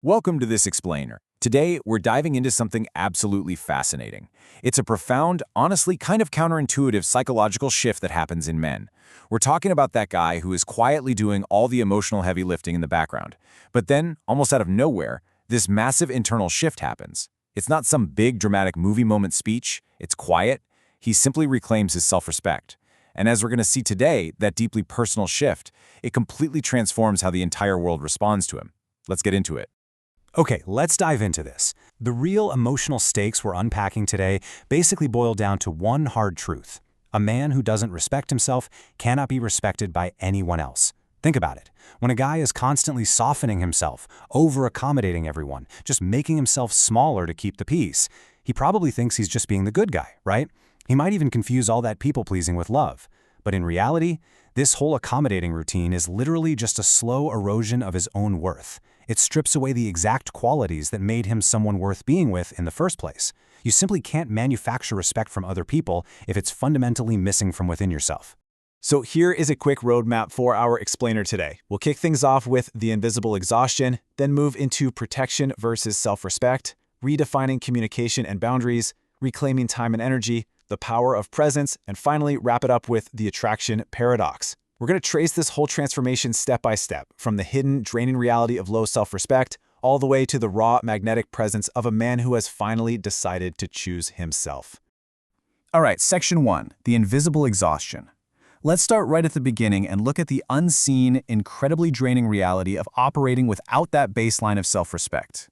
Welcome to this explainer. Today, we're diving into something absolutely fascinating. It's a profound, honestly kind of counterintuitive psychological shift that happens in men. We're talking about that guy who is quietly doing all the emotional heavy lifting in the background. But then, almost out of nowhere, this massive internal shift happens. It's not some big dramatic movie moment speech. It's quiet. He simply reclaims his self-respect. And as we're going to see today, that deeply personal shift, it completely transforms how the entire world responds to him. Let's get into it. Okay, let's dive into this. The real emotional stakes we're unpacking today basically boil down to one hard truth. A man who doesn't respect himself cannot be respected by anyone else. Think about it. When a guy is constantly softening himself, over-accommodating everyone, just making himself smaller to keep the peace, he probably thinks he's just being the good guy, right? He might even confuse all that people-pleasing with love. But in reality, this whole accommodating routine is literally just a slow erosion of his own worth. It strips away the exact qualities that made him someone worth being with in the first place. You simply can't manufacture respect from other people if it's fundamentally missing from within yourself. So here is a quick roadmap for our explainer today. We'll kick things off with the invisible exhaustion, then move into protection versus self-respect, redefining communication and boundaries, reclaiming time and energy, the power of presence, and finally wrap it up with the attraction paradox. We're going to trace this whole transformation step by step, from the hidden, draining reality of low self-respect all the way to the raw, magnetic presence of a man who has finally decided to choose himself. All right, Section 1, the invisible exhaustion. Let's start right at the beginning and look at the unseen, incredibly draining reality of operating without that baseline of self-respect.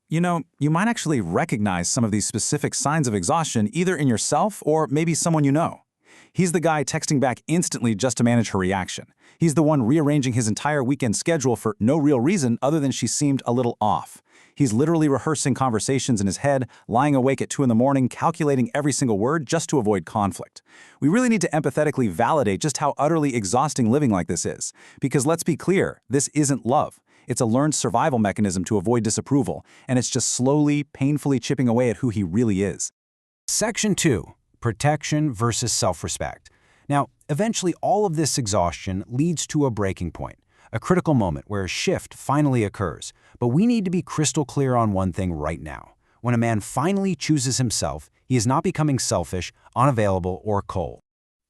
You know, you might actually recognize some of these specific signs of exhaustion either in yourself or maybe someone you know. He's the guy texting back instantly just to manage her reaction. He's the one rearranging his entire weekend schedule for no real reason other than she seemed a little off. He's literally rehearsing conversations in his head, lying awake at 2 in the morning, calculating every single word just to avoid conflict. We really need to empathetically validate just how utterly exhausting living like this is. Because let's be clear, this isn't love. It's a learned survival mechanism to avoid disapproval, and it's just slowly, painfully chipping away at who he really is. Section 2. Protection versus self-respect. Now, eventually all of this exhaustion leads to a breaking point, a critical moment where a shift finally occurs. But we need to be crystal clear on one thing right now. When a man finally chooses himself, he is not becoming selfish, unavailable, or cold.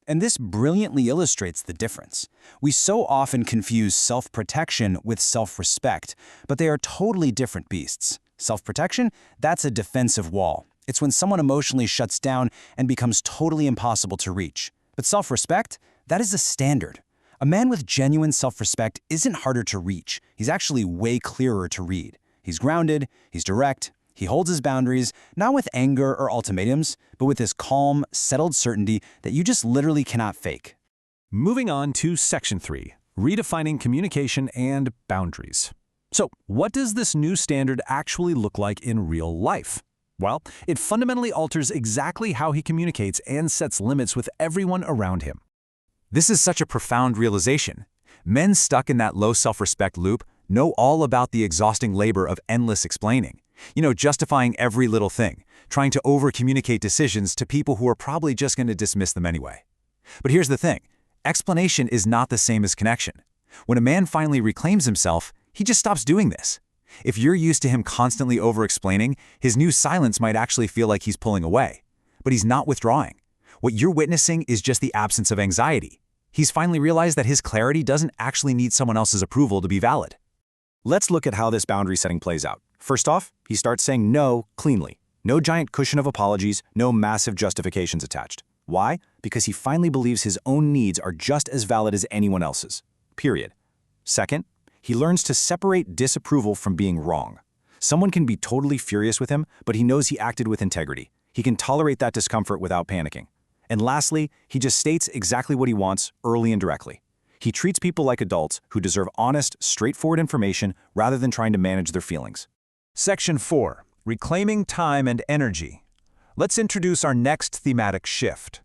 And this brilliantly illustrates the difference. We so often confuse self-protection with self-respect, but they are totally different beasts. Self-protection, that's a defensive wall. It's when someone emotionally shuts down and becomes totally impossible to reach. But self-respect, that is a standard. A man with genuine self-respect isn't harder to reach. He's actually way clearer to read. He's grounded, he's direct, he holds his boundaries, not with anger or ultimatums, but with this calm, settled certainty that you just literally cannot fake. Moving on to Section 3, redefining communication and boundaries. So, what does this new standard actually look like in real life? Well, it fundamentally alters exactly how he communicates and sets limits with everyone around him. This is such a profound realization. Men stuck in that low self-respect loop know all about the exhausting labor of endless explaining. Justifying every little thing, trying to over-communicate decisions to people who are probably just going to dismiss them anyway. But here's the thing. Explanation is not the same as connection. When a man finally reclaims himself, he just stops doing this. If you're used to him constantly over-explaining, his new silence might actually feel like he's pulling away. But he's not withdrawing. What you're witnessing is just the absence of anxiety. He's finally realized that his clarity doesn't actually need someone else's approval to be valid. Let's look at how this boundary setting plays out. First off, he starts saying no cleanly. No giant cushion of apologies, no massive justifications attached. Why? Because he finally believes his own needs are just as valid as anyone else's. Period. Second, he learns to separate disapproval from being wrong. Someone can be totally furious with him, but he knows he acted with integrity. He can tolerate that discomfort without panicking. And lastly, he just states exactly what he wants early and directly. He treats people like adults who deserve honest, straightforward information rather than trying to manage their feelings. Section 4, reclaiming time and energy. Let's introduce our next thematic shift.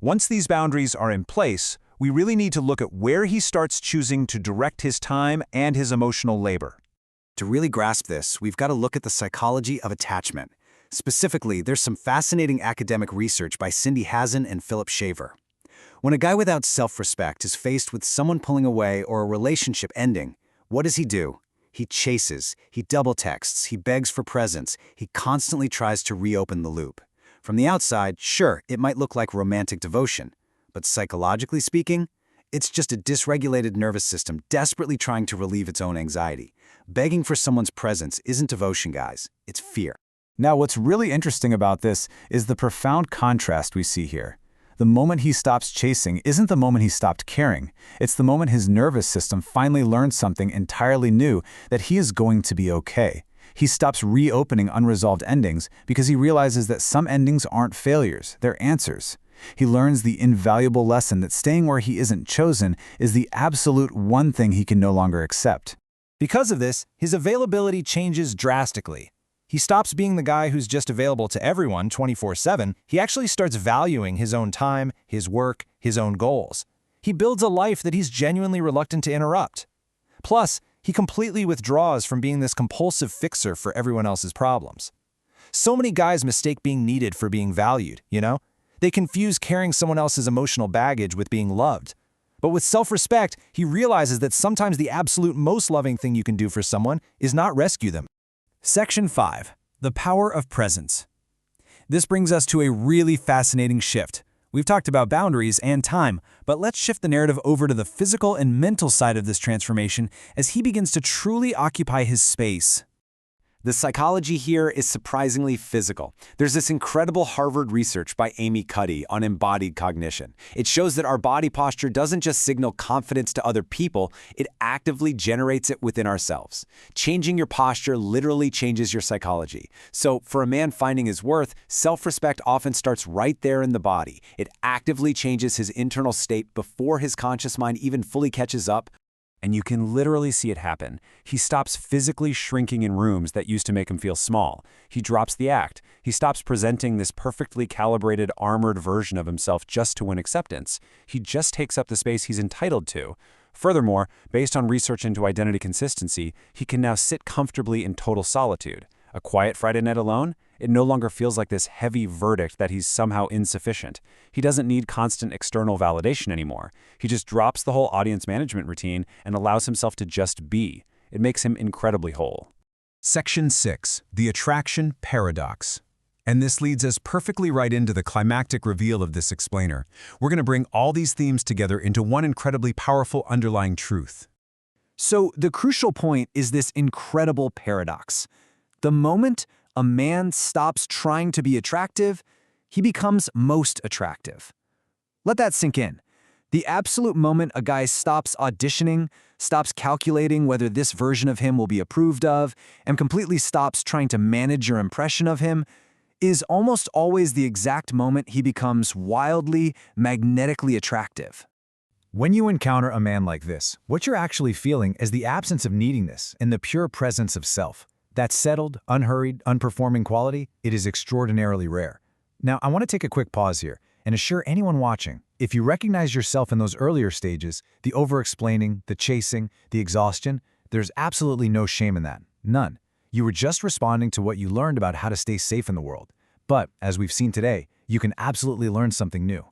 Once these boundaries are in place, we really need to look at where he starts choosing to direct his time and his emotional labor. To really grasp this, we've got to look at the psychology of attachment. Specifically, there's some fascinating academic research by Cindy Hazen and Philip Shaver. When a guy without self-respect is faced with someone pulling away or a relationship ending, what does he do? He chases, he double texts, he begs for presents, he constantly tries to reopen the loop. From the outside, sure, it might look like romantic devotion, but psychologically speaking, it's just a dysregulated nervous system desperately trying to relieve its own anxiety. Begging for someone's presence isn't devotion, guys. It's fear. Now, what's really interesting about this is the profound contrast we see here. The moment he stops chasing isn't the moment he stopped caring. It's the moment his nervous system finally learns something entirely new, that he is going to be okay. He stops reopening unresolved endings because he realizes that some endings aren't failures, they're answers. He learns the invaluable lesson that staying where he isn't chosen is the absolute one thing he can no longer accept. Because of this, his availability changes drastically. He stops being the guy who's just available to everyone 24/7. He actually starts valuing his own time, his work, his own goals. He builds a life that he's genuinely reluctant to interrupt. Plus, he completely withdraws from being this compulsive fixer for everyone else's problems. So many guys mistake being needed for being valued, you know? They confuse carrying someone else's emotional baggage with being loved. But with self-respect, he realizes that sometimes the absolute most loving thing you can do for someone is not rescue them. Section 5. The power of presence. This brings us to a really fascinating shift. We've talked about boundaries and time, but let's shift the narrative over to the physical and mental side of this transformation as he begins to truly occupy his space. The psychology here is surprisingly physical. There's this incredible Harvard research by Amy Cuddy on embodied cognition. It shows that our body posture doesn't just signal confidence to other people, it actively generates it within ourselves. Changing your posture literally changes your psychology. So for a man finding his worth, self-respect often starts right there in the body. It actively changes his internal state before his conscious mind even fully catches up. And you can literally see it happen. He stops physically shrinking in rooms that used to make him feel small. He drops the act. He stops presenting this perfectly calibrated, armored version of himself just to win acceptance. He just takes up the space he's entitled to. Furthermore, based on research into identity consistency, he can now sit comfortably in total solitude. A quiet Friday night alone? It no longer feels like this heavy verdict that he's somehow insufficient. He doesn't need constant external validation anymore. He just drops the whole audience management routine and allows himself to just be. It makes him incredibly whole. Section 6. The attraction paradox. And this leads us perfectly right into the climactic reveal of this explainer. We're going to bring all these themes together into one incredibly powerful underlying truth. So the crucial point is this incredible paradox. The moment a man stops trying to be attractive, he becomes most attractive. Let that sink in. The absolute moment a guy stops auditioning, stops calculating whether this version of him will be approved of, and completely stops trying to manage your impression of him, is almost always the exact moment he becomes wildly, magnetically attractive. When you encounter a man like this, what you're actually feeling is the absence of neediness and the pure presence of self. That settled, unhurried, unperforming quality, it is extraordinarily rare. Now, I want to take a quick pause here and assure anyone watching, if you recognize yourself in those earlier stages, the over-explaining, the chasing, the exhaustion, there's absolutely no shame in that. None. You were just responding to what you learned about how to stay safe in the world. But, as we've seen today, you can absolutely learn something new.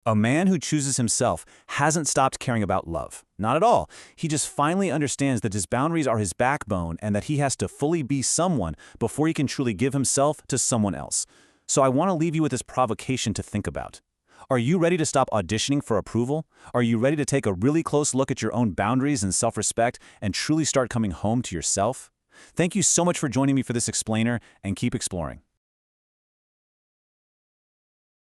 A man who chooses himself hasn't stopped caring about love. Not at all. He just finally understands that his boundaries are his backbone and that he has to fully be someone before he can truly give himself to someone else. So I want to leave you with this provocation to think about. Are you ready to stop auditioning for approval? Are you ready to take a really close look at your own boundaries and self-respect and truly start coming home to yourself? Thank you so much for joining me for this explainer, and keep exploring.